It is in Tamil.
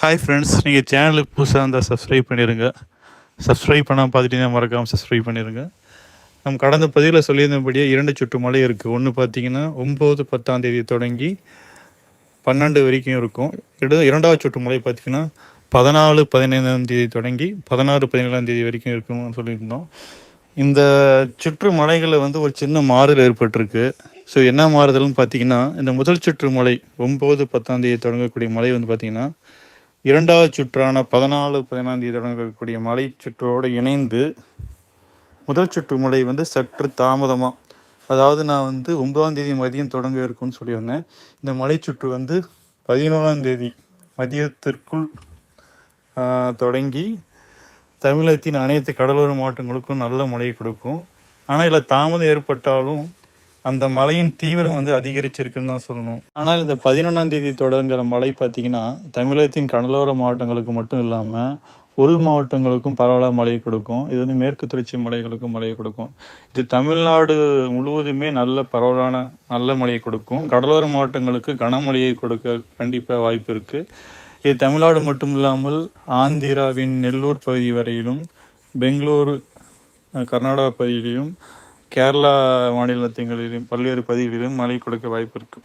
ஹாய் ஃப்ரெண்ட்ஸ், நீங்கள் சேனலுக்கு புதுசாக இருந்தால் சப்ஸ்கிரைப் பண்ணிடுங்க. சப்ஸ்கிரைப் பண்ணால் பார்த்துட்டீங்கன்னா மறக்காமல் சப்ஸ்கிரைப் பண்ணிடுங்க. நம்ம கடந்த பதிவில் சொல்லியிருந்தபடியே 2 சுற்று மலை இருக்குது. ஒன்று பார்த்தீங்கன்னா 9, 10ஆம் தேதி தொடங்கி 12 வரைக்கும் இருக்கும். இரண்டாவது சுற்று மலை பார்த்தீங்கன்னா 14, 15ஆம் தேதி தொடங்கி 16, 17ஆம் தேதி வரைக்கும் இருக்கும்னு சொல்லியிருந்தோம். இந்த சுற்று மலைகளில் வந்து ஒரு சின்ன மாறுதல் ஏற்பட்டிருக்கு. ஸோ என்ன மாறுதல்னு பார்த்தீங்கன்னா, இந்த முதல் சுற்று மலை 9, 10ஆம் தேதி தொடங்கக்கூடிய மலை வந்து பார்த்தீங்கன்னா, இரண்டாவது சுற்றான 14, 15ஆம் தேதி தொடங்கக்கூடிய மலை சுற்றோடு இணைந்து முதல் சுற்று மலை வந்து சற்று தாமதமாக, அதாவது நான் வந்து 9ஆம் தேதி மதியம் தொடங்க இருக்கும்னு சொல்லியிருந்தேன். இந்த மலை சுற்று வந்து 11ஆம் தேதி மதியத்திற்குள் தொடங்கி தமிழகத்தின் அனைத்து கடலோர மாவட்டங்களுக்கும் நல்ல மழை கொடுக்கும். ஆனால் இதில் தாமதம் ஏற்பட்டாலும் அந்த மழையின் தீவிரம் வந்து அதிகரிச்சிருக்குன்னு தான் சொல்லணும். ஆனால் இந்த 11ஆம் தேதி தொடங்குற மழை பார்த்தீங்கன்னா, தமிழகத்தின் கடலோர மாவட்டங்களுக்கு மட்டும் இல்லாமல் உள் மாவட்டங்களுக்கும் பரவலாக மழை கொடுக்கும். இது வந்து மேற்கு தொடர்ச்சி மலைகளுக்கும் மழையை கொடுக்கும். இது தமிழ்நாடு முழுவதுமே நல்ல பரவலான நல்ல மழையை கொடுக்கும். கடலோர மாவட்டங்களுக்கு கனமழையை கொடுக்க கண்டிப்பாக வாய்ப்பு இருக்குது. இது தமிழ்நாடு மட்டும் இல்லாமல் ஆந்திராவின் நெல்லூர் பகுதி வரையிலும், பெங்களூரு, கர்நாடகா பகுதியிலும், கேரளா மாநிலத்திலும் பல்வேறு பகுதிகளிலும் மழை கொடுக்க வாய்ப்பு இருக்குது.